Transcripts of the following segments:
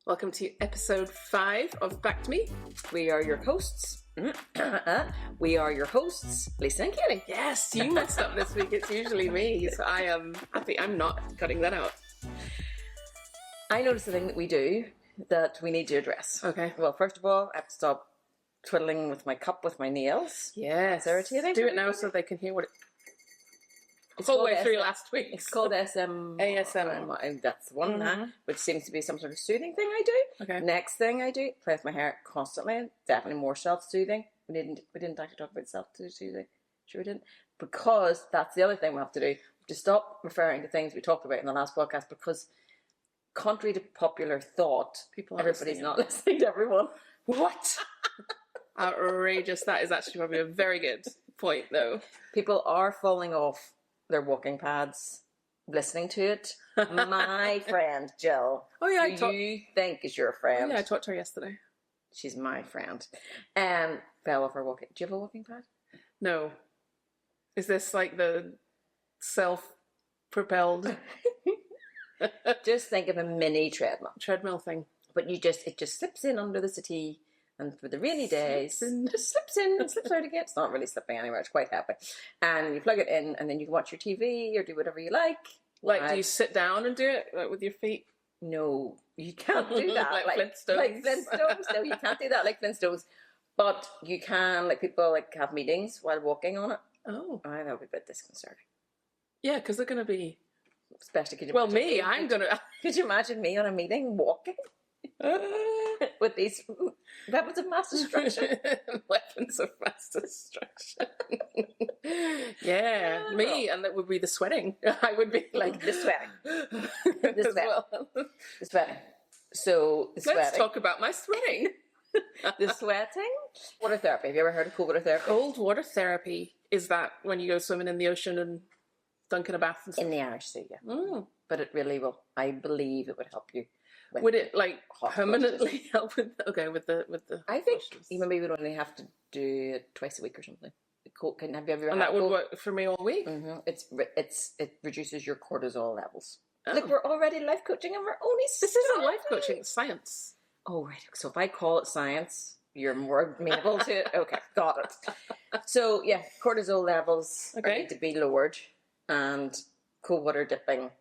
Welcome to episode 5 of Back to Me. We are your hosts. We are your hosts, Lisa and Katie. Yes, you messed up this week. It's usually me, so I am happy I'm not cutting that out. I noticed a thing that we do that we need to address. Okay. Well, first of all, I have to stop twiddling with my cup with my nails. Yes. It's irritating. Do it now so they can hear what it's all the way through last week. It's called ASMR. That's the one, which seems to be some sort of soothing thing I do. Okay. Next thing I do, play with my hair constantly. Definitely more self-soothing. We didn't actually talk about self-soothing. Sure we didn't. Because that's the other thing we have to do. We have to stop referring to things we talked about in the last podcast because contrary to popular thought, everybody's not listening to everyone. What? Outrageous. That is actually probably a very good point, though. People are falling off their walking pads listening to it. My friend Jill, oh yeah, you think is your friend. Oh, yeah, I talked to her yesterday. She's my friend. Fell off her walking. Do you have a walking pad? No. Is this like the self-propelled Just think of a mini treadmill thing? But it just slips in under the settee. And for the rainy days, just slips in and slips out again. It's not really slipping anywhere. It's quite happy. And you plug it in, and then you can watch your TV or do whatever you like. Like, do you sit down and do it like with your feet? No, you can't do that. like Flintstones. Like Flintstones. No, you can't do that like Flintstones. But you can, like people like have meetings while walking on it. Oh. I that would be a bit disconcerting. Yeah, because they're going to be... Especially, Could you imagine me on a meeting walking? With these weapons of mass destruction. Weapons of mass destruction. Yeah, me, and that would be the sweating. I would be like the sweating. The sweating. So let's talk about my sweating. The sweating. Water therapy. Have you ever heard of cold water therapy? Cold water therapy is that when you go swimming in the ocean and dunk in a bath and stuff? In the Irish Sea, yeah. But it really will. I believe it would help you. Would it like permanently help with the? I think you maybe would only have to do it twice a week or something. Have you ever? And that would work for me all week. Mm-hmm. It reduces your cortisol levels. Like we're already life coaching and we're only. This isn't life coaching; it's science. Oh right. So if I call it science, you're more amenable to it. Okay, got it. So yeah, cortisol levels need to be lowered, and cold water dipping.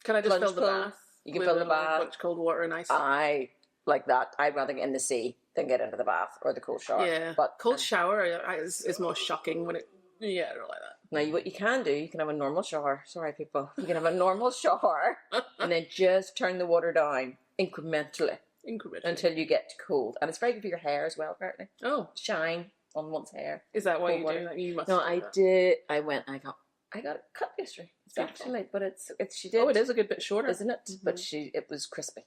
Can I just fill the bath? You can fill the bath. Much cold water and ice. I like that. I'd rather get in the sea than get into the bath or the cold shower. Yeah, but cold shower is more shocking when it. Yeah, I don't like that. Now, what you can do, you can have a normal shower. Sorry, people. You can have a normal shower and then just turn the water down incrementally until you get cold. And it's very good for your hair as well, apparently. Oh, shine on one's hair. Is that what you do? Like, you must. No, I did. I got it cut yesterday. It's actually, but she did. Oh, it is a good bit shorter, isn't it? Mm-hmm. But it was crispy.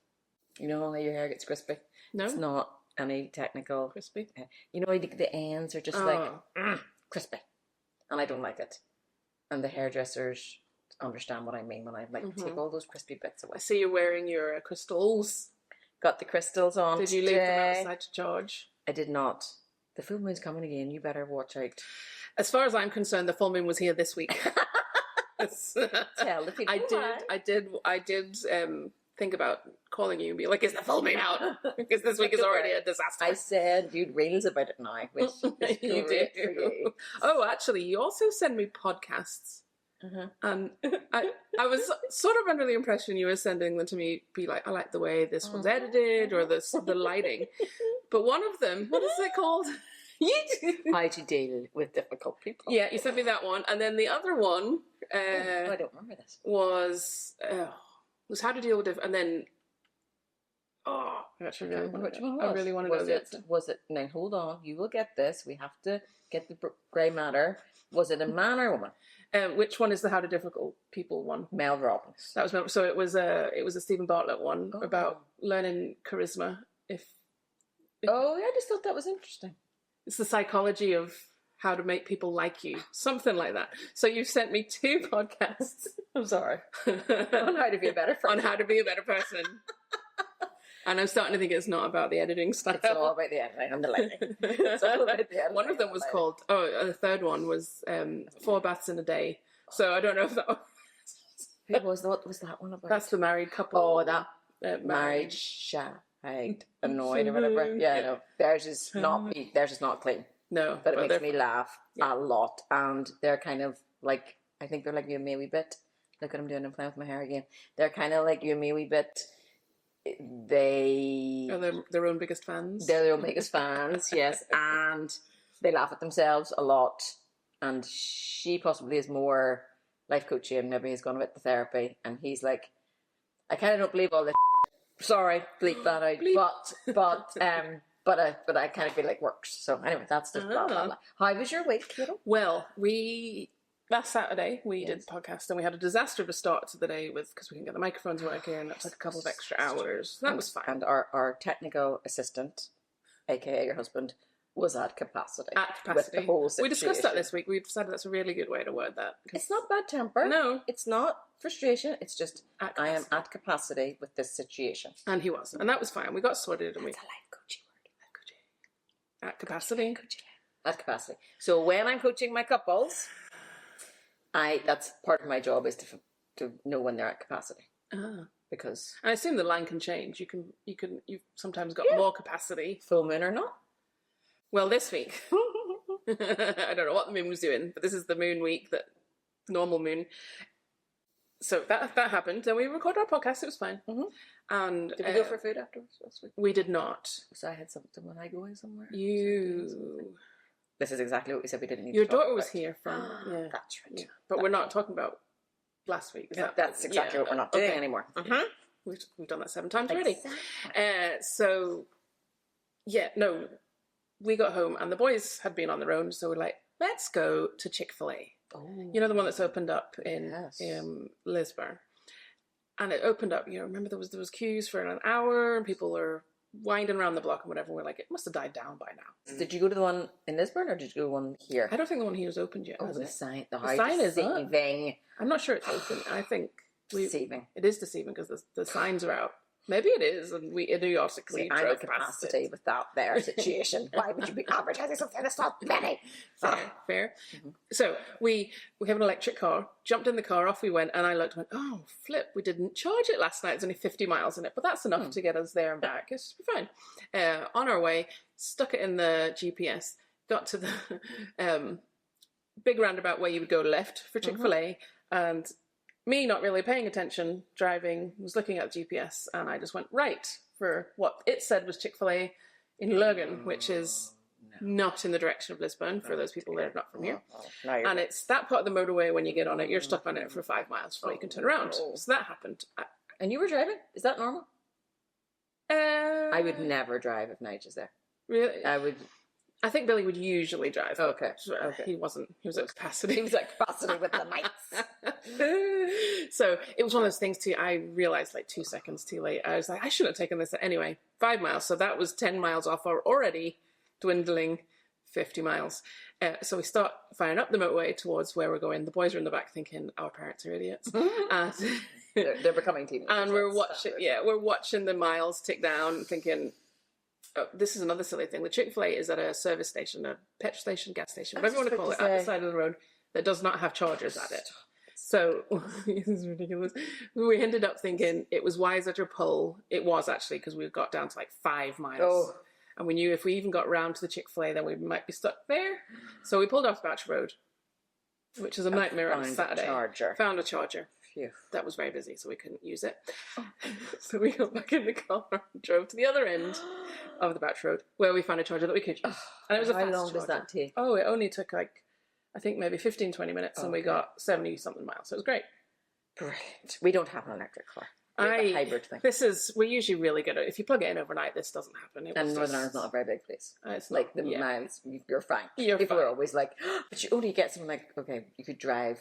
You know how your hair gets crispy? No, it's not any technical crispy. You know, the ends are just crispy, and I don't like it. And the hairdressers understand what I mean when I take all those crispy bits away. I see you're wearing your crystals. Got the crystals on. Did you leave them outside to charge? I did not. The full moon's coming again. You better watch out. As far as I'm concerned, the full moon was here this week. Tell the people. I did think about calling you and be like, "Is the full moon out?" Because this week is already a disaster. I said you'd reels about it now, which is you great for you. Oh, actually, you also send me podcasts, and I was sort of under the impression you were sending them to me. Be like, I like the way this one's edited or the lighting, but one of them, what is it called? How to deal with difficult people. Yeah, you sent me that one, and then the other one I don't remember this. Was how to deal with it, and then I actually really want which one was? I really want to know it. Was it? Now hold on, you will get this. We have to get the grey matter. Was it a man or a woman? Which one is the how to difficult people one? Mel Robbins. That was so. It was a Stephen Bartlett one about learning charisma. I just thought that was interesting. It's the psychology of how to make people like you. Something like that. So you've sent me 2 podcasts. I'm sorry. On how to be a better person. On how to be a better person. And I'm starting to think it's not about the editing style. It's all about the editing and the lighting. It's all about the editing. One of them was called, the third one was 4 baths in a day. So I don't know if that was... What was that one about? That's the married couple. Oh, that married, shagged, annoyed or whatever. Yeah, no, theirs is not clean. No, but it makes me laugh a lot. And they're kind of like, I think they're like you and me a wee bit. Look at them doing and playing with my hair again. They're kind of like you and me a wee bit. They are their own biggest fans. They're their own biggest fans, yes, and they laugh at themselves a lot. And she possibly is more life coachy and maybe has gone a bit to therapy. And he's like, I kind of don't believe all this. Sorry, bleep that out. Bleep. But I kind of feel like works. So anyway, that's just blah, blah, blah. How was your week, Kate? Well, last Saturday we did the podcast and we had a disaster to start to the day with because we couldn't get the microphones working. That took a couple of extra hours. That was fine. And our technical assistant, aka your husband, was at capacity. With the whole situation. We discussed that this week. We decided that's a really good way to word that. It's not bad temper. No. It's not frustration. It's just I am at capacity with this situation. And he was. And that was fine. We got sorted. And That's a life coaching word. Life coaching. At capacity. At capacity. So when I'm coaching my couples, that's part of my job is to know when they're at capacity. Because I assume the line can change. You've sometimes got more capacity. Full moon or not. Well, this week, I don't know what the moon was doing, but this is the moon week, that normal moon. So that happened. Then we recorded our podcast. It was fine. Mm-hmm. And did we go for food afterwards last week? We did not. So I had something when I going somewhere. This is exactly what we said we didn't need. Your to talk daughter was about. here from. Yeah, that's right. Yeah. But we're not talking about last week. That's exactly what we're not doing anymore. Mm-hmm. We've done that 7 times already. So yeah, no. We got home and the boys had been on their own, so we're like, let's go to Chick-fil-A. Oh, you know, the one that's opened up in Lisburn. And it opened up, remember there was queues for an hour and people were winding around the block and whatever. We're like, it must have died down by now. Did you go to the one in Lisburn or did you go to the one here? I don't think the one here is opened yet. Oh, the sign is deceiving. I'm not sure it's open. I think deceiving. It is deceiving because the signs are out. Maybe it is, and we idiotically I'm drove at capacity with that situation. Why would you be advertising something that's not penny? Fair. Mm-hmm. So we have an electric car, jumped in the car, off we went, and I looked and went, oh, flip, we didn't charge it last night. It's only 50 miles in it, but that's enough to get us there and back. It's fine. On our way, stuck it in the GPS, got to the big roundabout where you would go left for Chick-fil-A, and me not really paying attention, driving, was looking at the GPS, and I just went right for what it said was Chick-fil-A in Lurgan, which is not in the direction of Lisburn, for those people that are not from here. And it's that part of the motorway, when you get on it, you're stuck on it for 5 miles before you can turn around. So that happened. And you were driving? Is that normal? I would never drive if Nigel's there. Really? I think Billy would usually drive. Okay. He wasn't. He was at capacity. He was at capacity with the mics. So it was one of those things too. I realised like 2 seconds too late. I was like, I shouldn't have taken this. Anyway, 5 miles. So that was 10 miles off our already dwindling 50 miles. So we start firing up the motorway towards where we're going. The boys are in the back thinking our parents are idiots. And they're becoming teenagers. And we're watching the miles tick down, thinking, oh, this is another silly thing. The Chick-fil-A is at a service station, a petrol station, gas station, whatever you want to call it, at the side of the road that does not have chargers at it. So, this is ridiculous. We ended up thinking it was wiser to pull. It was actually, because we got down to like 5 miles. Oh. And we knew if we even got round to the Chick-fil-A, then we might be stuck there. So we pulled off Batch Road, which is a nightmare on Saturday. Found a charger. Phew. That was very busy, so we couldn't use it. So we got back in the car and drove to the other end of the Batch Road, where we found a charger that we could use. And it was a fast How long charger. does that take? Oh, it only took like, I think maybe 15-20 minutes, and we got 70-something miles. So it was great. Brilliant. We don't have an electric car. We have a hybrid thing. We're usually really good at it. If you plug it in overnight, this doesn't happen. And Northern Ireland's not a very big place. It's like not, the miles, you're fine. People are always like, oh, but you only get something like, okay, you could drive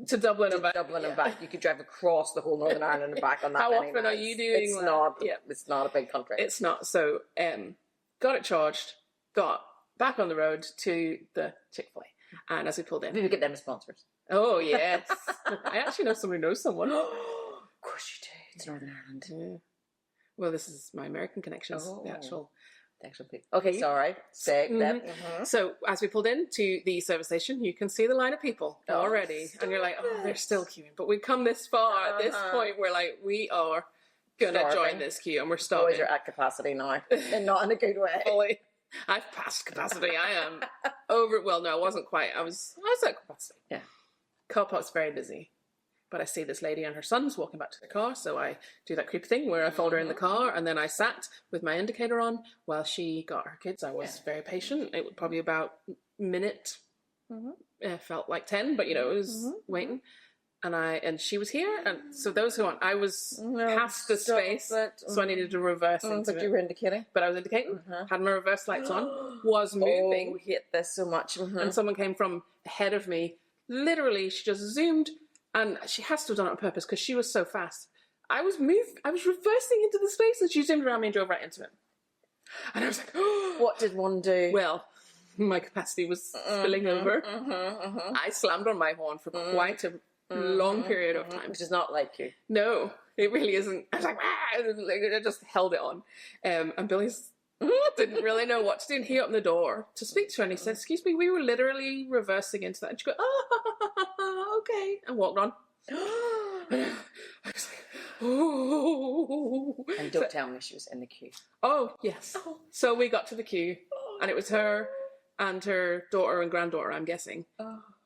to Dublin and back. You could drive across the whole Northern Ireland and back on that. How often are you doing it's that? It's not a big country. It's not. So, got it charged, got back on the road to the Chick-fil-A. And as we pulled in, maybe we get them as sponsors. Oh, yes. I actually know somebody who knows someone. Of course you do. It's Northern Ireland. Yeah. Well, this is my American connections. The actual people. Okay, sorry. Say that. Mm-hmm. So as we pulled into the service station, you can see the line of people already. And you're like, oh, they're still queuing. But we've come this far. At this point, we're like, we are gonna join this queue, and we're Boys starving. are at capacity now, and not in a good way. Fully. I've passed capacity. I am over. Well, no, I wasn't quite. I was at capacity. Yeah. Car park's very busy. But I see this lady and her son's walking back to the car, so I do that creepy thing where I fold her in the car, and then I sat with my indicator on while she got her kids. I was very patient. It was probably about a minute. It felt like 10, but it was waiting. And she was here, and so those who aren't, I was past the space, so I needed to reverse into But it. you were indicating. But I was indicating, had my reverse lights on, was moving. Oh, we hate this so much. And someone came from ahead of me. Literally, she just zoomed, and she has to have done it on purpose because she was so fast. I was reversing into the space, and she zoomed around me and drove right into it. And I was like, what did one do? Well, my capacity was spilling over. I slammed on my horn for quite a long period of time. Which is not like you. No, it really isn't. I was like, I just held it on. And Billy's didn't really know what to do. And he opened the door to speak to her, and he said, "Excuse me, we were literally reversing into that." And she goes, "Oh, okay," and walked on. I was like, oh. And don't tell me she was in the queue. Oh, yes. So we got to the queue, and it was her and her daughter and granddaughter, I'm guessing,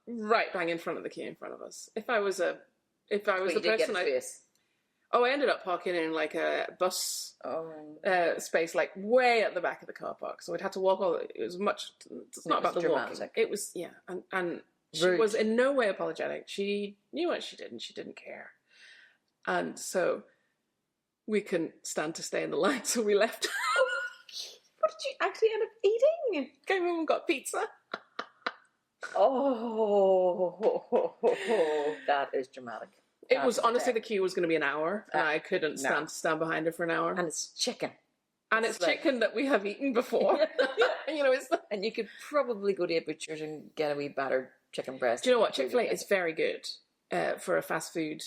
right bang in front of the queue in front of us. If I was the person, I ended up parking in like a bus space, like way at the back of the car park. So we'd had to walk all. It's not about the walking. It was and she was in no way apologetic. She knew what she did, and she didn't care. And so we couldn't stand to stay in the line, so we left. What did you actually end up eating? Came home and got pizza. That is dramatic. It was honestly, the queue was going to be an hour, and I couldn't stand behind her for an hour. And it's chicken. And it's chicken that we have eaten before. And you could probably go to a butcher's and get a wee battered chicken breast. Do you know what? Chick-fil-A is very good for a fast food,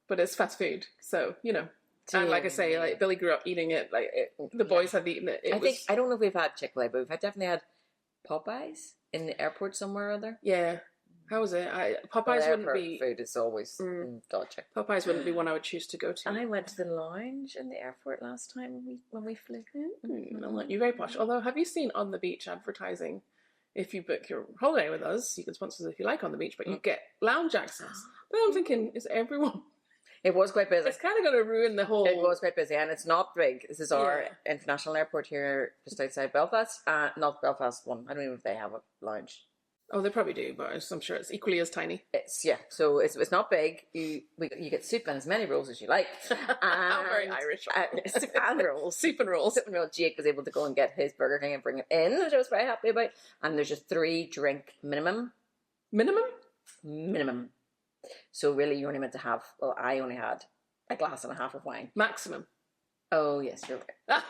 but it's fast food, so And like I say, like Billy grew up eating it. Like the boys have eaten it. I don't know if we've had Chick-fil-A, but we've definitely had Popeyes in the airport somewhere or other. Yeah. How was it? Popeyes wouldn't be food. It's always dodgy. Popeyes wouldn't be one I would choose to go to. I went to the lounge in the airport last time when we flew. You're very posh. Although, have you seen on the beach advertising? If you book your holiday with us, you can sponsor us if you like on the beach, but you get lounge access. But I'm thinking, is everyone? It was quite busy. It's kind of going to ruin the whole... It was quite busy, and it's not big. This is our international airport here just outside Belfast. Not Belfast one. I don't even know if they have a lounge. Oh, they probably do, but I'm sure it's equally as tiny. So it's not big. You get soup and as many rolls as you like. Very Irish. Soup and rolls. Soup and rolls. Soup and rolls. Jake was able to go and get his Burger King and bring it in, which I was very happy about. And there's a 3-drink minimum. Minimum. So really you only meant to have, I only had a glass and a half of wine. Maximum. Oh, yes, you're right.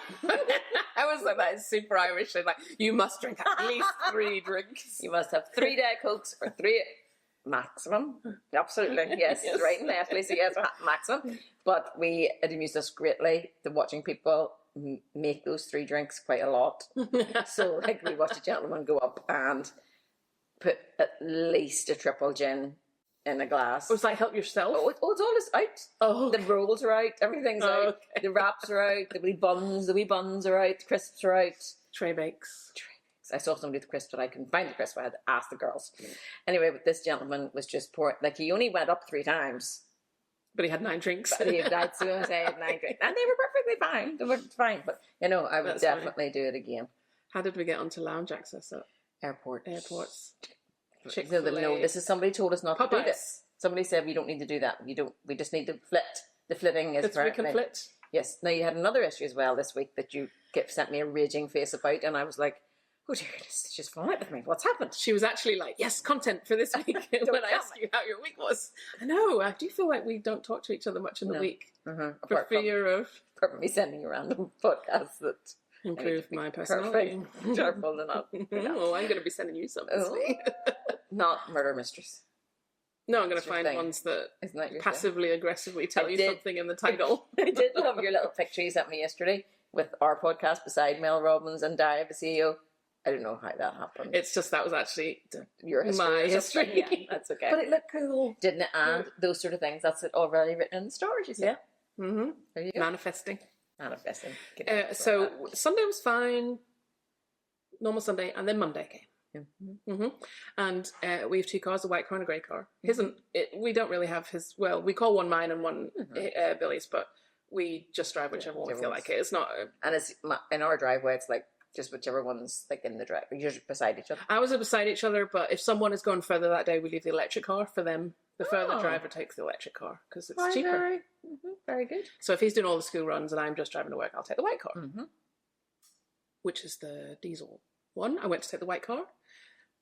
I was like, that is super Irish. Like, you must drink at least 3 drinks. You must have 3 Diet Cokes or 3 maximum. Absolutely, yes. Right and left, Lisa, yes, maximum. But it amused us greatly to watching people make those 3 drinks quite a lot. So, like, we watched a gentleman go up and put at least a triple gin in a glass. Was that help yourself? It's all just out. Oh, okay. The rolls are out. Everything's out. Okay. The wraps are out. The wee buns are out. Crisps are out. Tray bakes. I saw somebody with crisps, but I couldn't find the crisps. So I had to ask the girls. Anyway, but this gentleman was just pouring. Like, he only went up 3 times. But he had 9 drinks. But he had 9 drinks. And they were perfectly fine. They were fine. But, I would definitely do it again. How did we get onto lounge access at airports? Chick-fil-A. No, this is somebody told us not to do this. Somebody said we don't need to do that. We just need to flit. The flitting is we can flit. Yes. Now you had another issue as well this week that you sent me a raging face about, and I was like, oh dear, this is just falling out with me. What's happened? She was actually like, yes, content for this week. When I asked you how your week was. I know, I do feel like we don't talk to each other much in the week. For fear of me sending you random podcasts that improve my personality. Careful enough. Oh, I'm going to be sending you some this week. Not murder mysteries. No, I'm going to find ones that passively aggressively tell you something in the title. I did love your little picture you sent me yesterday with our podcast beside Mel Robbins and Di, the CEO. I don't know how that happened. It's just that was actually your history. My history. Yeah, that's okay. But it looked cool. Didn't it? And those sort of things, that's it already written in the stories, you see. Yeah. Mm-hmm. There you go. Manifesting. Manifesting. So Sunday was fine. Normal Sunday. And then Monday came. Mm-hmm. And we have 2 cars, a white car and a grey car. We don't really have his, well, we call one mine and one Billy's, but we just drive whichever one we feel like it. It's not... And it's in our driveway, it's like just whichever one's like in the drive. You're just beside each other. Ours are beside each other, but if someone is going further that day, we leave the electric car for them. The further driver takes the electric car because it's cheaper. Very good. So if he's doing all the school runs and I'm just driving to work, I'll take the white car, which is the diesel one. I went to take the white car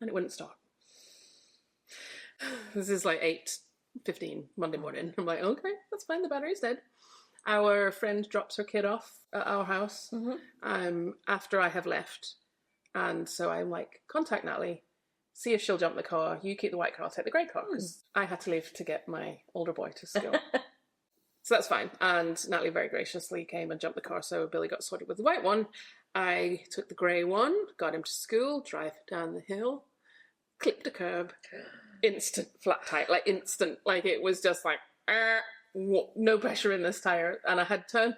and it wouldn't start. This is like 8:15 Monday morning. I'm like, okay, that's fine. The battery's dead. Our friend drops her kid off at our house after I have left. And so I'm like, contact Natalie, see if she'll jump the car. You keep the white car, I'll take the grey car. Because I had to leave to get my older boy to school. So that's fine. And Natalie very graciously came and jumped the car. So Billy got sorted with the white one. I took the grey one, got him to school, drive down the hill, clipped a curb, instant flat tire, like instant. Like it was just like, no pressure in this tire. And I had turned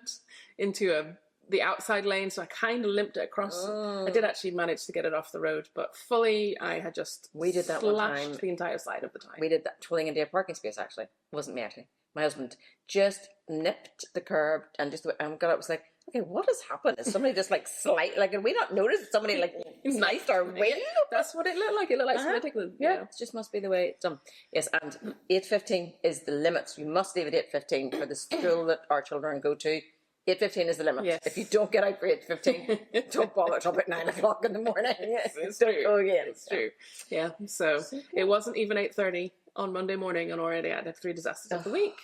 into the outside lane, so I kind of limped it across. I did actually manage to get it off the road, but fully I had just slashed the entire side of the tire. We did that pulling into a parking space, actually. It wasn't me, actually. My husband just nipped the curb and just got up, was like, okay, what has happened? Is somebody just like did we not notice somebody like sliced our wing? That's what it looked like. It looked like somebody taking Yeah, it just must be the way it's done. Yes, and 8:15 is the limit. You must leave at 8:15 for the school that our children go to. 8:15 is the limit. Yes. If you don't get out for 8:15, don't bother till about 9 o'clock in the morning. Yes, it's true. Oh, yeah, it's true. Yeah, so it wasn't even 8:30 on Monday morning, and already I had 3 disasters of the week.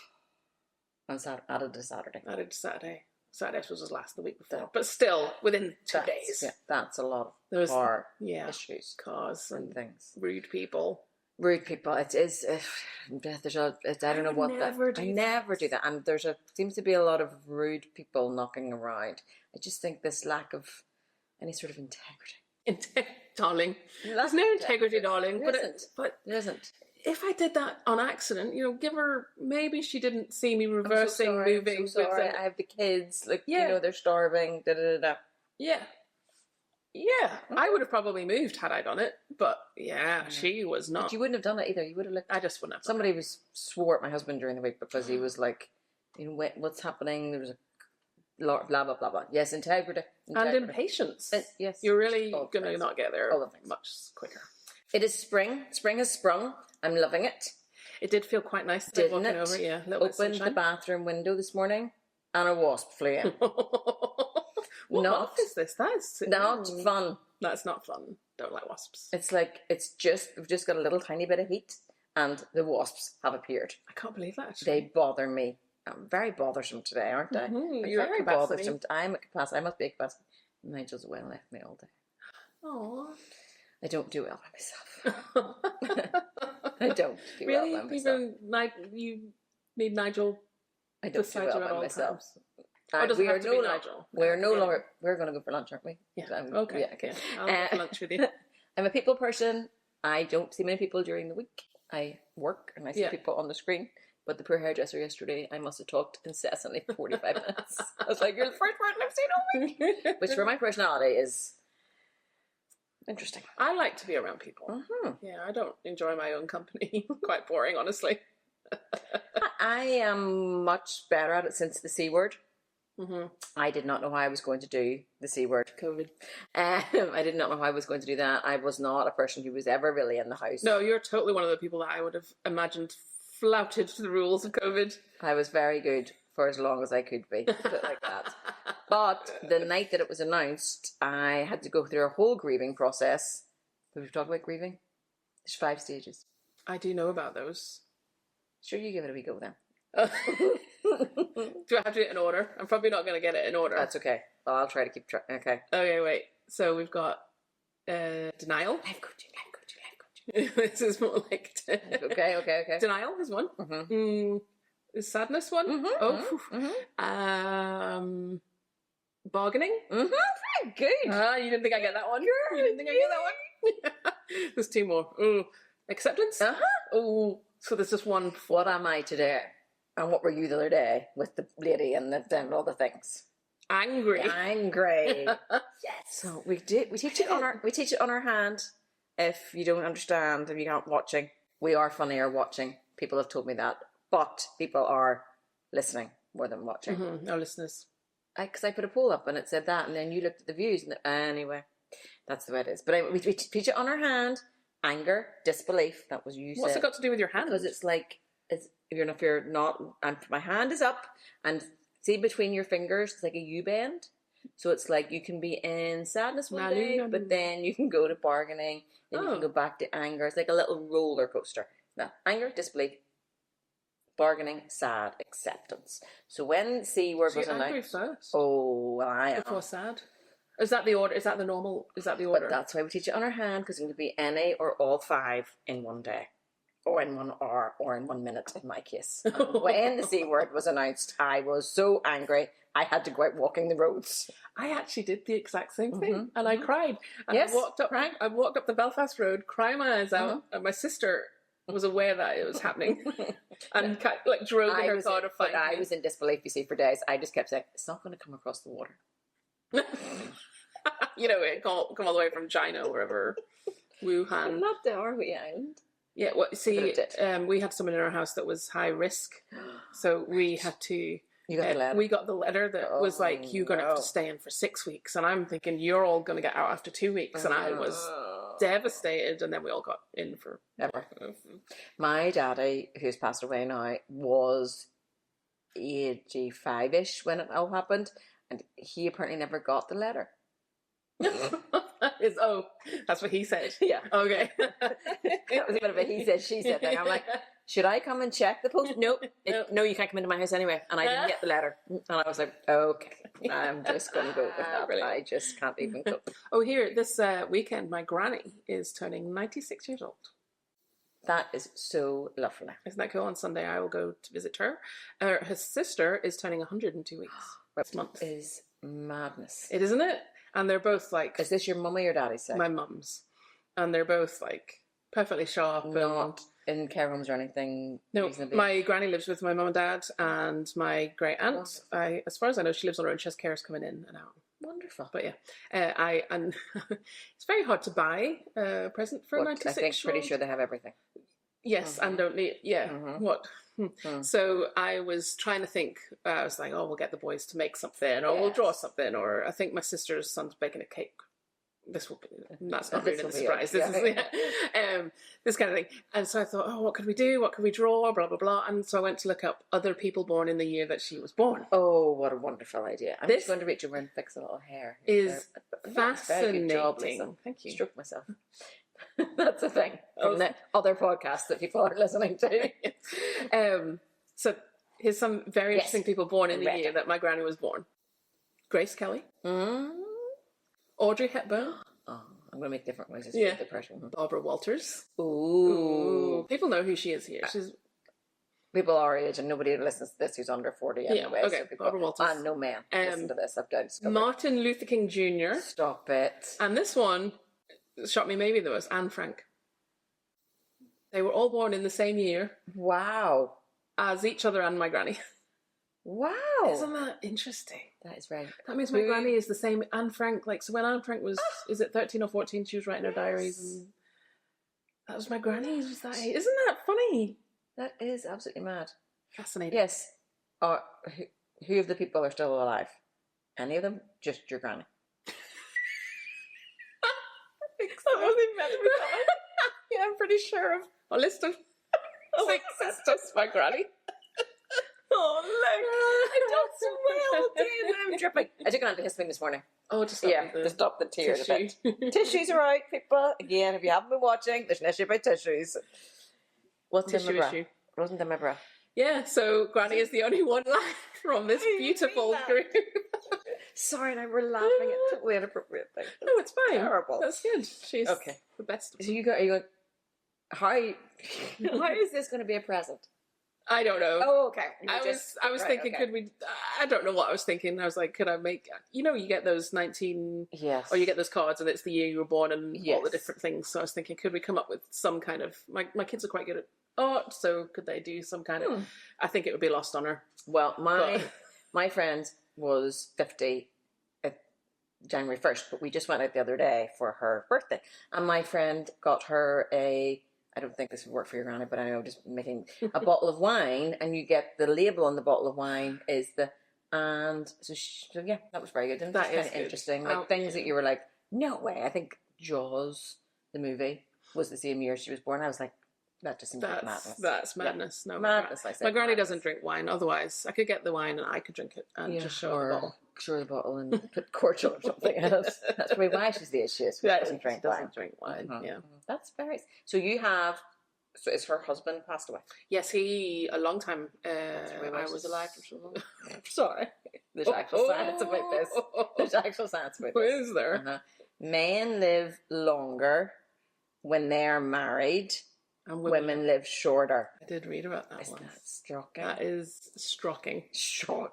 And added to Saturday. Added to Saturday. Saturday was last the week before, but still within 2 days. Yeah, that's a lot of car issues, cars and things, rude people. Rude people. It is. There's a. I don't know what that. I never do that, and seems to be a lot of rude people knocking around. I just think this lack of any sort of integrity. Darling, there's no integrity, darling. But there isn't. If I did that on accident, give her, maybe she didn't see me reversing, moving. I'm so sorry. I have the kids, they're starving, Yeah. Yeah, I would have probably moved had I done it, but she was not. But you wouldn't have done it either. You would have I just wouldn't have. Somebody swore at my husband during the week because he was like, what's happening? There was a blah, blah, blah, blah. Yes, integrity. And impatience. Yes. You're really going to not get there much quicker. It is spring. Spring has sprung. I'm loving it. It did feel quite nice. Didn't it? Over, yeah. Opened the bathroom window this morning and a wasp flew in. What wasp is this? That's not fun. That's not fun. Don't like wasps. It's like, we've just got a little tiny bit of heat and the wasps have appeared. I can't believe that. They bother me. I'm very bothersome today, aren't I? You're very bothersome. I'm at capacity. I must be at capacity. Nigel's away and left me all day. Aww. I don't do well by myself. I don't do well by myself. Even you need Nigel. I don't do well by myself. We are no Nigel. We're no longer. We're going to go for lunch, aren't we? Yeah. Okay. Yeah, okay. I'll go for lunch with you. I'm a people person. I don't see many people during the week. I work and I see people on the screen. But the poor hairdresser yesterday, I must have talked incessantly for 45 minutes. I was like, "You're the first person I've seen all week," which for my personality is interesting. I like to be around people. Yeah, I don't enjoy my own company. Quite boring, honestly. I am much better at it since the C word. I did not know how I was going to do the C word. COVID. I did not know how I was going to do that. I was not a person who was ever really in the house. No, you're totally one of the people that I would have imagined flouted the rules of COVID. I was very good for as long as I could be. Put it like that. But the night that it was announced, I had to go through a whole grieving process. Did we talk about grieving? There's 5 stages. I do know about those. Sure, you give it a wee go then. Do I have to do it in order? I'm probably not going to get it in order. That's okay. Well, I'll try to keep track. Okay. Okay, wait. So we've got denial. Life coaching. This is more like... Okay. Denial is one. Is sadness one? Bargaining. Very good. You didn't think I get that one? You didn't think I get that one? There's 2 more. Acceptance. So there's just one. What am I today? And what were you the other day with the lady and and all the things? Angry. Angry. Yes. So we teach it on our hand. If you don't understand, if you're not watching, we are funnier watching. People have told me that, but people are listening more than watching. Mm-hmm. Our listeners. Because I put a poll up and it said that, and then you looked at the views, and anyway, that's the way it is. But anyway, we teach it on our hand. Anger, disbelief. That was you said. What's it got to do with your hand? Because it's like if you're not, and my hand is up, and see between your fingers, it's like a U bend. So it's like you can be in sadness one day, but then you can go to bargaining, then you can go back to anger. It's like a little roller coaster. Now, anger, disbelief, bargaining, sad, acceptance. So when C word was announced, oh, well, I am. Before sad. Is that the order? Is that the normal? Is that the order? But that's why we teach it on our hand, because it can be any or all 5 in one day, or in 1 hour, or in 1 minute in my case. When the C word was announced, I was so angry. I had to go out walking the roads. I actually did the exact same thing, and I cried. And yes, I walked up the Belfast Road, crying my eyes out, and my sister was aware that it was happening, and like drove in her car to find me. I was in disbelief, you see, for days. I just kept saying, "It's not going to come across the water." You know, it come all the way from China, wherever, Wuhan. Not the Arway Island. Yeah, well, see, we had someone in our house that was high risk, so we had to. You got the letter. We got the letter that was like, you're going to have to stay in for 6 weeks. And I'm thinking, you're all going to get out after 2 weeks. And I was devastated. And then we all got in for... Never. My daddy, who's passed away now, was 85-ish when it all happened. And he apparently never got the letter. That's what he said. Yeah. Okay. That was a bit of a he said, she said thing. I'm like, should I come and check the post? Nope. No, you can't come into my house anyway. And I didn't get the letter. And I was like, okay, I'm just going to go with that. Brilliant. I just can't even cope. Oh, here, this weekend, my granny is turning 96 years old. That is so lovely. Isn't that cool? On Sunday, I will go to visit her. Her sister is turning 102 weeks this month. That is madness. It isn't it? And they're both like... Is this your mummy or daddy's side? My mum's. And they're both like perfectly sharp. Not in care homes or anything? No, reasonably. My granny lives with my mum and dad and my great aunt. As far as I know, she lives on her own. She has carers coming in and out. Wonderful. But yeah, and it's very hard to buy a present for a 96-year-old. I think pretty sure they have everything. Yes, and don't need... Yeah, what... So I was trying to think, I was like, oh, we'll get the boys to make something, or we'll draw something, or I think my sister's son's baking a cake. That's not really a surprise. This kind of thing. And so I thought, oh, what could we do? What could we draw? Blah, blah, blah. And so I went to look up other people born in the year that she was born. Oh, what a wonderful idea. I'm just going to reach over and fix a little hair. Is fascinating. Thank you. Stroke myself. That's a thing from the other podcasts that people are listening to. So here's some very interesting people born in the year that my granny was born. Grace Kelly. Audrey Hepburn. Oh, I'm going to make different noises for the pressure. Barbara Walters. Ooh. People know who she is here. She's people our age, and nobody who listens to this who's under 40 anyway. Yeah, okay. So people, Barbara Walters. and no man listen to this. I've discovered. Martin Luther King Jr. Stop it. And this one shocked me maybe the most. Anne Frank. They were all born in the same year. Wow. As each other and my granny. Wow. Isn't that interesting? That is right. That means my granny is the same. Anne Frank, like, so when Anne Frank was, is it 13 or 14, she was writing her diaries, and that was my granny. Isn't that funny? That is absolutely mad. Fascinating. Yes. Who of the people are still alive? Any of them? Just your granny. That wasn't meant to be funny. Yeah, I'm pretty sure of a list of 6 sisters, my granny. Oh, look. I done so well, dude. I'm dripping. I took an antihistamine this morning. Oh, to stop the tears a bit. Tissues are out, people. Again, if you haven't been watching, there's an issue about tissues. What's in my bra? Wasn't in my bra. Yeah, so Granny is the only one left from this beautiful group. Sorry, and we're laughing at totally inappropriate things. No, it's fine. Terrible. That's good. She's the best. So are you going, how is this going to be a present? I don't know. Oh, okay. I was thinking, could we? I don't know what I was thinking. I was like, could I make? You know, you get those 19, Yes, or you get those cards, and it's the year you were born and all the Yes. different things. So I was thinking, could we come up with some kind of? My kids are quite good at art, so could they do some kind of? I think it would be lost on her. Well, my friend was 50 at January 1st, but we just went out the other day for her birthday, and my friend got her I don't think this would work for your granny, but I know, just making a bottle of wine, and you get the label on the bottle of wine is so yeah, that was very good. And that is kind of interesting. Like things that you were like, no way. I think Jaws, the movie, was the same year she was born. I was like, that just seems like madness. That's madness. Yeah. No, madness. My granny doesn't drink wine. Otherwise, I could get the wine and I could drink it and just show her the bottle. Show the bottle and put cordial or something else. That's probably why she's the age she is. She doesn't drink wine. Yeah, that's very. So you have. So is her husband passed away? Yes, he a long time. I was alive for so long. Sorry, there's actual science about this. There's actual science about this. Is there? Men live longer when they are married. And women live shorter. I did read about that. Isn't that shocking? That is shocking.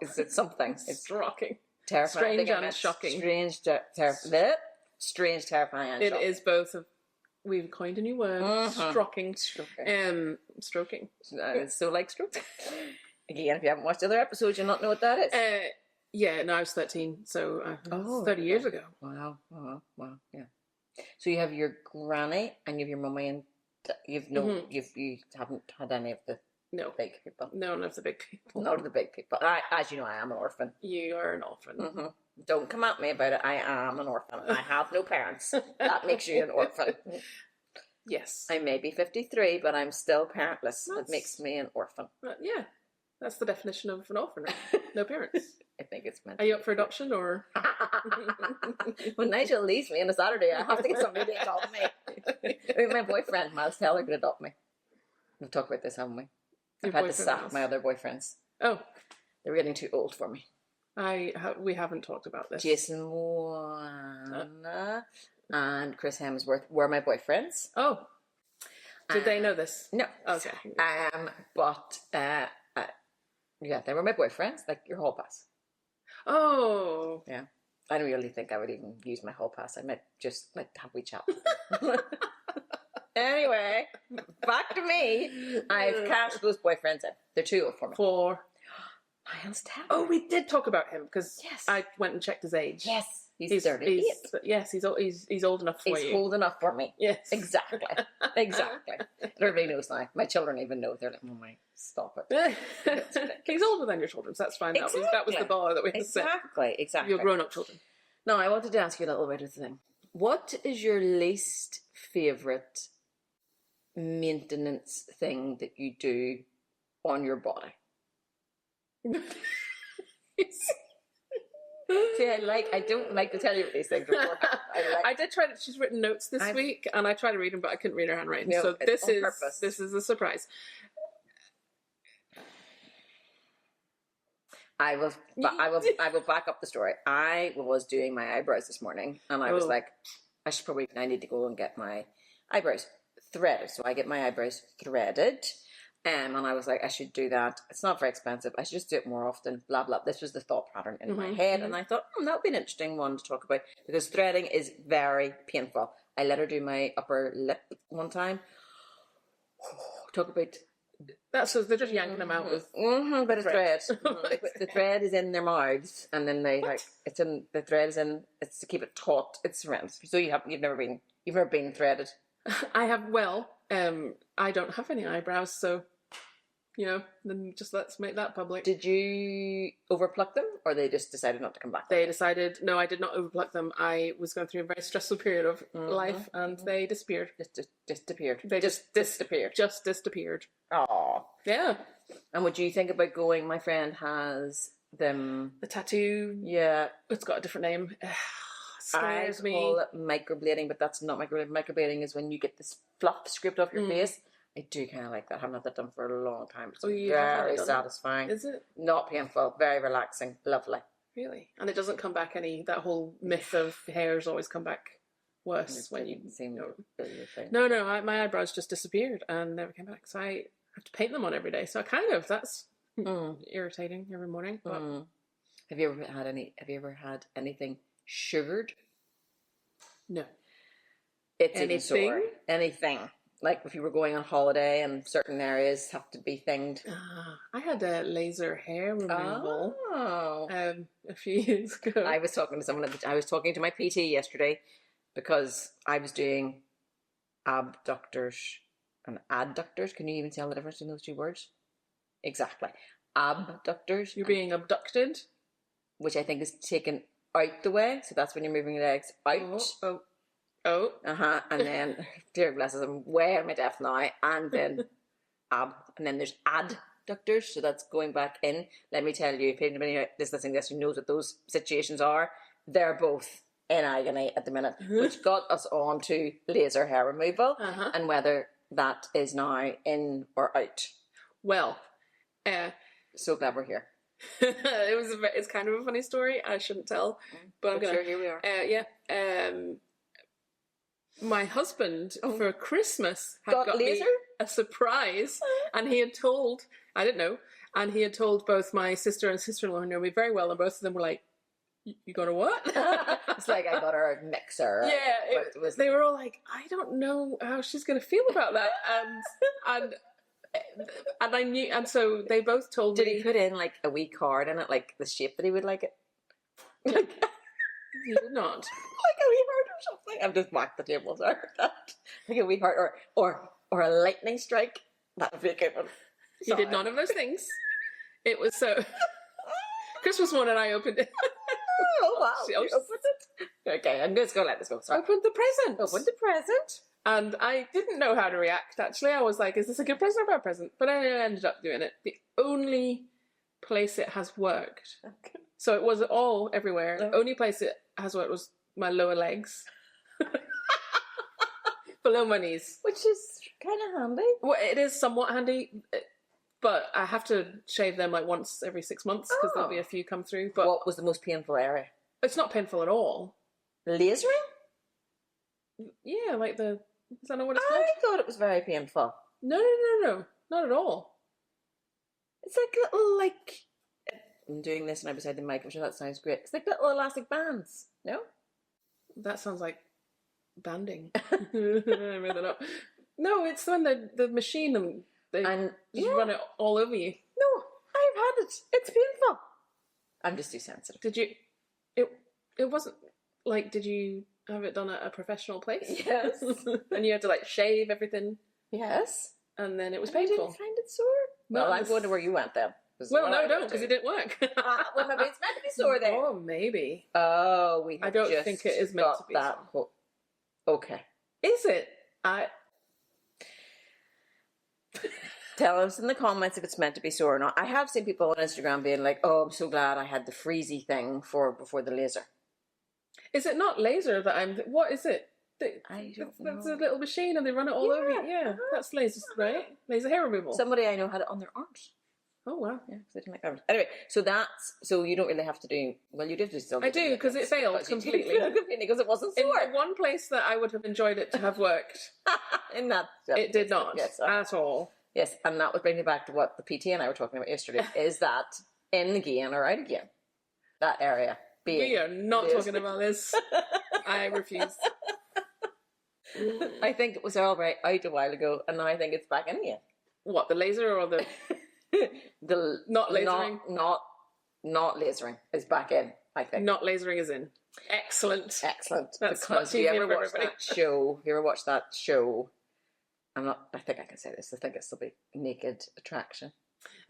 Is it something? It's shocking. Terrifying. Strange and shocking. Strange, terrifying. It is both. We've coined a new word. Stroking. Stroking. It's so like stroking. Again, if you haven't watched the other episodes, you'll not know what that is. Yeah, no, I was 13, so 30 years ago. Wow, yeah. So you have your granny and you have your mummy, and you haven't had any of the big people. None of the big people. None of the big people. As you know, I am an orphan. You are an orphan. Don't come at me about it. I am an orphan. I have no parents. That makes you an orphan. Yes. I may be 53, but I'm still parentless. That makes me an orphan. Yeah. That's the definition of an orphan. No parents. I think it's meant. Are you up for adoption or? When Nigel leaves me on a Saturday, I have to get somebody to adopt me. My boyfriend, Miles Teller, could adopt me. We've talked about this, haven't we? I've had to sack my other boyfriends. Oh. They're getting too old for me. We haven't talked about this. Jason Moana and Chris Hemsworth were my boyfriends. Oh. Did they know this? No. Okay. But yeah, they were my boyfriends, like your hall pass. Oh. Yeah. I don't really think I would even use my hall pass. I might have we chat. Anyway, back to me. I've cashed those boyfriends in. They're too old for me. For Miles Teller. Oh, we did talk about him because I went and checked his age. Yes. He's 38. Yes, he's old enough for you. He's old enough for me. Yes. Exactly. Everybody knows now. My children even know. They're like, oh my, stop it. He's older than your children, so that's fine. Exactly. That was the bar that we had set. Exactly. Your grown-up children. No, I wanted to ask you a little bit of the thing. What is your least favourite maintenance thing that you do on your body? See, I don't like to tell you these things beforehand. I did try to. She's written notes this week, and I tried to read them, but I couldn't read her handwriting. No, so this is a surprise. I will back up the story. I was doing my eyebrows this morning, and I was like, I need to go and get my eyebrows threaded. So I get my eyebrows threaded. And I was like, I should do that. It's not very expensive. I should just do it more often. Blah, blah. This was the thought pattern in my head. And I thought, that would be an interesting one to talk about. Because threading is very painful. I let her do my upper lip one time. Talk about... So they're just yanking them out with... but it's thread. The thread is in their mouths. And then the thread is in... It's to keep it taut. It's horrendous. So you've never been threaded? I have, I don't have any eyebrows, so, then just let's make that public. Did you overpluck them, or they just decided not to come back? They decided, no, I did not overpluck them. I was going through a very stressful period of life, and they disappeared. Disappeared. They just disappeared. Just disappeared. Aww. Yeah. And would you think about going? My friend has them... The tattoo. Yeah. It's got a different name. I call it microblading, but that's not microblading. Microblading is when you get this fluff scraped off your face. I do kind of like that. I haven't had that done for a long time. It's very satisfying. Is it? Not painful. Very relaxing. Lovely. Really? And it doesn't come back that whole myth of hairs always come back worse when you... No, my eyebrows just disappeared and never came back. So I have to paint them on every day. So that's irritating every morning. But Have you ever had anything sugared? no. It's even sore. Anything. Like if you were going on holiday and certain areas have to be thinged. I had a laser hair removal a few years ago. I was talking to my PT yesterday because I was doing abductors and adductors. Can you even tell the difference in those two words? Exactly. Abductors. You're being abducted. Which I think is taken out the way. So that's when you're moving your legs out. Oh. And then, dear bless us, I'm way on my depth now. And then and then there's adductors. So that's going back in. Let me tell you, if anybody is listening to this who knows what those situations are, they're both in agony at the minute, which got us on to laser hair removal and whether that is now in or out. Well, so glad we're here. It's kind of a funny story. I shouldn't tell, but I'm gonna. Sure, here we are. My husband for Christmas had got laser? me a surprise, and he had told both my sister and sister-in-law who know me very well, and both of them were like, "You got a what?" It's like I got her a mixer. Yeah, they were all like, "I don't know how she's going to feel about that," and I knew, and so they both told me. Did he put in like a wee card in it, like the shape that he would like it? Like, he did not. Like a wee heart or something. I've just whacked the table, sorry. Like a wee heart or a lightning strike. That would be a good one. He did none of those things. It was so Christmas morning I opened it. Oh wow. You opened it? Okay, I'm just gonna let this go. Sorry. Opened the present. And I didn't know how to react, actually. I was like, is this a good present or a bad present? But I ended up doing it. The only place it has worked. Okay. So it was all everywhere. The only place it has worked was my lower legs. Below my knees. Which is kind of handy. Well, it is somewhat handy, but I have to shave them like once every 6 months because there'll be a few come through. But what was the most painful area? It's not painful at all. Lasering? Yeah, like is that not what it's called? I thought it was very painful. No. Not at all. It's like little, like... I'm doing this and I'm beside the mic, I'm sure that sounds great. It's like little elastic bands, no? That sounds like banding. I made that up. No, it's when the machine and they just run it all over you. No, I've had it. It's painful. I'm just too sensitive. Did you... It wasn't... Like, did you have it done at a professional place? Yes. And you had to, like, shave everything? Yes. And then it was painful. I didn't find it sore. Well, I'm going to where you went then. Well, no, don't, because it didn't work. Well, maybe it's meant to be sore then. Oh, maybe. Oh, we have I don't think it is meant to be that. Okay. Is it? Tell us in the comments if it's meant to be sore or not. I have seen people on Instagram being like, "Oh, I'm so glad I had the freezy thing before the laser." Is it not laser that I'm... What is it? I don't know. That's a little machine and they run it all over you. Yeah, that's laser, right? Laser hair removal. Somebody I know had it on their arms. Oh, wow. Yeah, because I didn't like arms. Anyway, so you don't really have to do... Well, you did still. I do, because it failed completely. Because it wasn't sore. In the one place that I would have enjoyed it to have worked. In that... It did not, at all. Yes, and that was bringing me back to what the PT and I were talking about yesterday, is that in again or out again? That area. We are not talking about this. I refuse. I think it was all right out a while ago, and now I think it's back in again. What, the laser or the... not lasering? Not lasering is back in, I think. Not lasering is in. Excellent. That's because if you ever watched that show, I think I can say this, I think it's the Naked Attraction.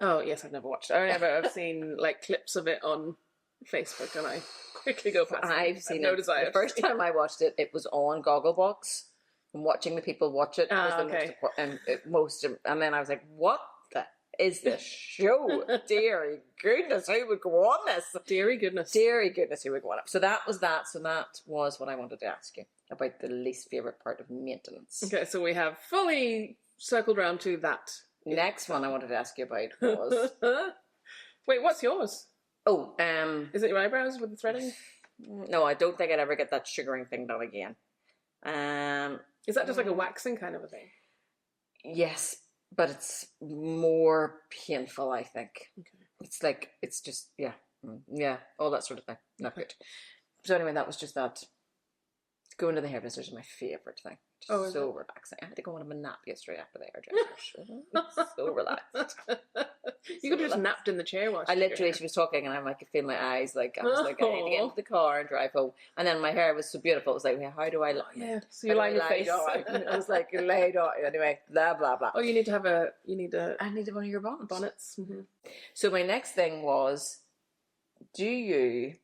Oh, yes, I've never watched it. I've seen like clips of it on Facebook and I quickly go past it. I've seen it. The first time I watched it, it was on Gogglebox. And watching the people watch it was the most, and then I was like, what the is this show? Deary goodness, who would go on this? Deary goodness, who would go on it? So that was that. So that was what I wanted to ask you about the least favourite part of maintenance. Okay, so we have fully circled around to that. Next one I wanted to ask you about was... Wait, what's yours? Oh, is it your eyebrows with the threading? No, I don't think I'd ever get that sugaring thing done again. Is that just like a waxing kind of a thing? Yes, but it's more painful, I think. Okay. It's like, it's just, yeah, all that sort of thing. Not good. So anyway, that was just that. Going to the hairdresser is my favourite thing. Just so relaxing. I had to go on a nap yesterday after the hairdresser. So relaxed. You could have just napped in the chair while she was talking, and I'm like, I feel my eyes, like, I was like, I need to get into the car and drive home. And then my hair was so beautiful. It was like, how do I lie? Yeah, so you lie on your face. I was like, lay down. Anyway, blah, blah, blah. Oh, I need one of your bonnets. Mm-hmm. So my next thing was, do you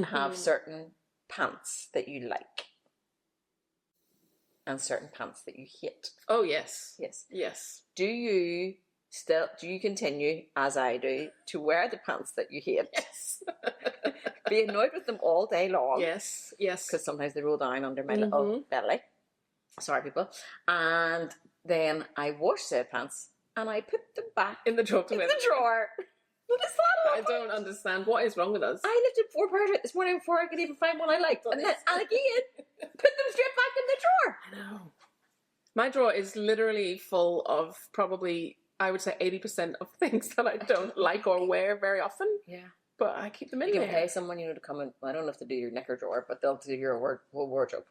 have certain pants that you like? And certain pants that you hate? Oh, yes. Yes. Do you continue, as I do, to wear the pants that you hate? Yes. Be annoyed with them all day long? Yes. Because sometimes they roll down under my little belly. Sorry, people. And then I wash said pants and I put them back in the drawer. What is that? I don't understand. What is wrong with us? I lifted 4 pairs out this morning before I could even find one I liked. And again, put them straight back in the drawer. I know. My drawer is literally full of probably, I would say, 80% of things that I don't like or wear very often. Yeah. But I keep them in there. there. You can pay someone, to come in. Well, I don't know if they do your knicker drawer, but they'll do your whole wardrobe.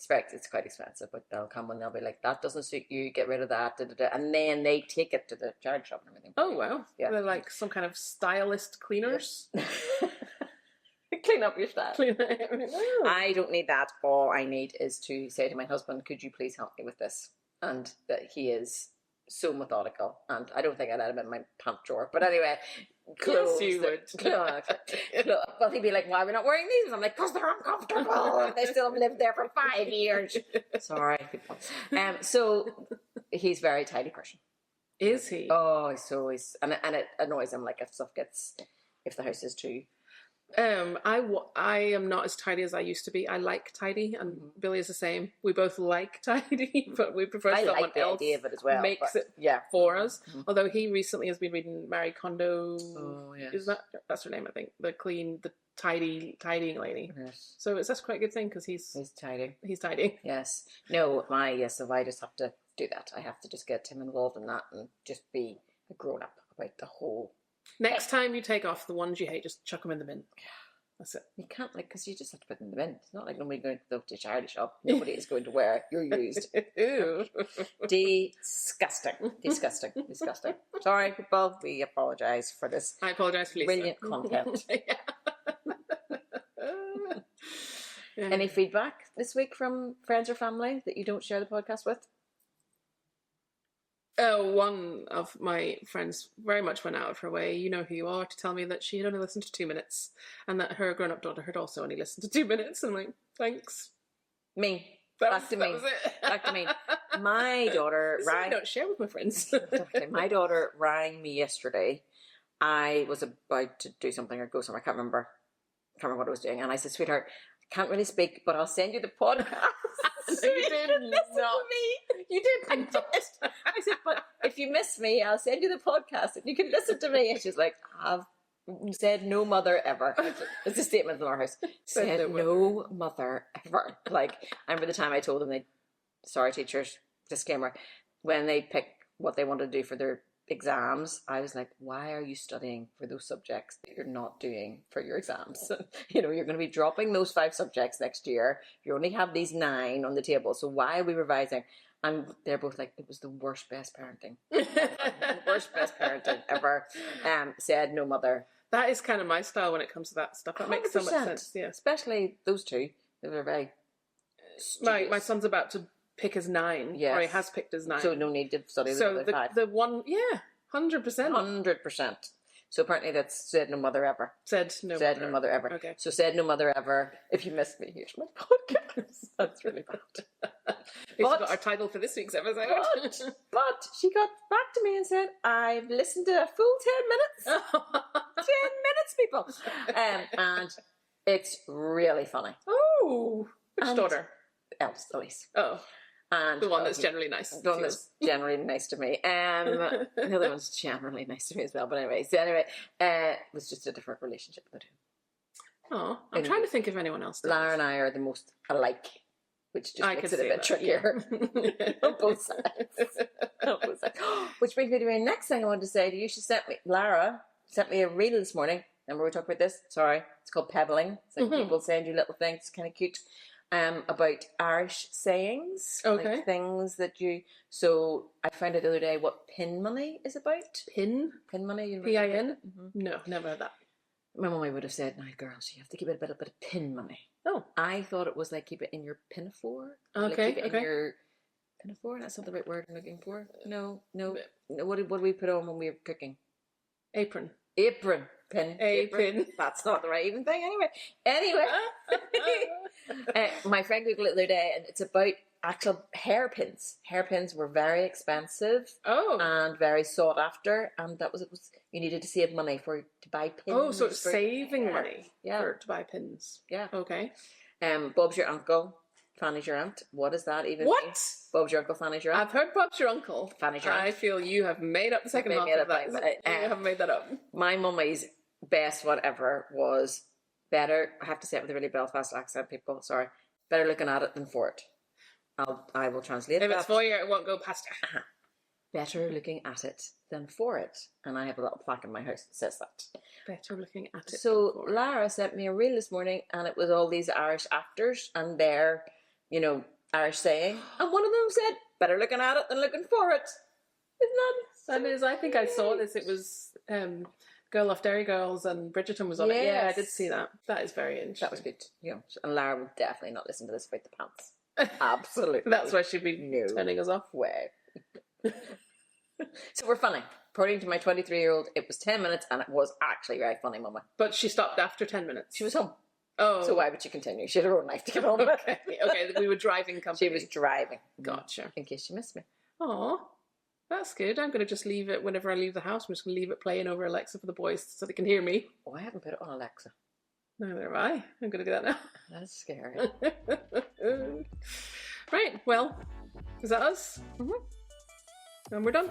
It's quite expensive, but they'll come and they'll be like, that doesn't suit you, get rid of that, and then they take it to the charity shop and everything. Oh, wow. Yeah. They're like some kind of stylist cleaners. Yeah. Clean up your style. I don't need that. All I need is to say to my husband, could you please help me with this? And that he is so methodical, and I don't think I let him in my pant drawer. But anyway, clothes. Yes, you would. But he'd be like, why are we not wearing these? And I'm like, because they're uncomfortable. They still have lived there for 5 years. Sorry. So he's a very tidy person. Is he? Oh, he's and it annoys him, like if the house is too. I am not as tidy as I used to be. I like tidy, and Billy is the same. We both like tidy, but we prefer someone else idea of it as well, makes it for us. Although he recently has been reading Marie Kondo. Oh, yes. That's her name, I think. The tidying lady. Yes. So that's quite a good thing because he's tidy. He's tidy. Yes. No, so I just have to do that. I have to just get him involved in that and just be a grown up about the whole. Next time you take off the ones you hate, just chuck them in the bin. That's it. You can't, because you just have to put them in the bin. It's not like nobody going to go to the charity shop. Nobody is going to wear your used. Ew. Disgusting. Sorry, people. We apologise for this. I apologise for Lisa. Brilliant content. Any feedback this week from friends or family that you don't share the podcast with? One of my friends very much went out of her way, you know who you are, to tell me that she had only listened to 2 minutes and that her grown-up daughter had also only listened to 2 minutes. And I'm like, thanks. Back to me. My daughter rang. I don't share with my friends. My daughter rang me yesterday. I was about to do something or go somewhere. I can't remember what I was doing. And I said, sweetheart, I can't really speak, but I'll send you the podcast. No, you did not. You did. I did. I said, but if you miss me, I'll send you the podcast and you can listen to me. And she's like, I've said no mother ever. It's a statement in our house. Said no mother ever. Like, I remember the time I told them sorry teachers, disclaimer, when they pick what they want to do for their exams, I was like, why are you studying for those subjects that you're not doing for your exams? You're going to be dropping those 5 subjects next year. You only have these 9 on the table, so why are we revising? And they're both like, it was the worst best parenting. Worst best parenting ever. Said no mother. That is kind of my style when it comes to that stuff. That makes so much sense. Yeah, especially those 2. They were very my son's about to pick his 9, or he has picked his 9. So no need to study the other 5. The one, 100%. 100%. So apparently that's said no mother ever. Said no mother ever. Okay. So said no mother ever. If you missed me, here's my podcast. That's really bad. We've got our title for this week's episode. But she got back to me and said, I've listened to a full 10 minutes. 10 minutes, people. And it's really funny. Oh, which daughter? Elise. Oh. And the one that's generally nice. The one that's generally nice to me. The other one's generally nice to me as well. But anyway, it was just a different relationship with the 2. Oh, I'm trying to think of anyone else. Lara and I are the most alike which just I makes could it a see bit that, trickier on both sides. On both sides. Which brings me to my next thing I wanted to say to you. Lara sent me a reel this morning. Remember we talked about this? Sorry. It's called pebbling. It's like people send you little things. It's kind of cute. About Irish sayings. Okay. Like things that you... So I found out the other day what pin money is about. Pin? Pin money? P-I-N? No, never heard that. My mummy would have said, "No, girls, you have to keep it a bit of pin money." Oh. I thought it was like keep it in your pinafore. Okay, Like keep it in your pinafore. That's not the right word I'm looking for. No. What did we put on when we were cooking? Apron. Apron. Pin. Apron. That's not the right even thing. Anyway. My friend Googled it the other day, and it's about actual hairpins. Hairpins were very expensive and very sought after, and that was it. You needed to save money to buy pins. Oh, so it's saving money to buy pins. Yeah. Okay. Bob's your uncle, Fanny's your aunt. What does that even mean? Bob's your uncle, Fanny's your aunt. I've heard Bob's your uncle. Fanny's your aunt. I feel you have made up the second half of that. You haven't made that up. My mummy's best whatever was better. I have to say it with a really Belfast accent, people. Sorry. Better looking at it than for it. I will translate If that. it's for you, it won't go past you. Better looking at it than for it. And I have a little plaque in my house that says that. Better looking at it. So Lara sent me a reel this morning, and it was all these Irish actors and their, Irish saying. And one of them said, "Better looking at it than looking for it." Isn't that is, I think I saw this. It was Girl Off Dairy Girls, and Bridgerton was on it. Yeah, I did see that. That is very interesting. That was good. And Lara will definitely not listen to this about the pants. Absolutely. That's why she'd be turning us off. Way. So we're funny. According to my 23-year-old, it was 10 minutes, and it was actually very funny, Mama. But she stopped after 10 minutes. She was home. Oh. So why would she continue? She had her own life to get home with. Okay, we were driving company. She was driving. Gotcha. In case she missed me. Oh, that's good. I'm going to just leave it, whenever I leave the house, I'm just going to leave it playing over Alexa for the boys so they can hear me. Oh, I haven't put it on Alexa. Neither have I. I'm going to do that now. That's scary. Right, well, is that us? And we're done.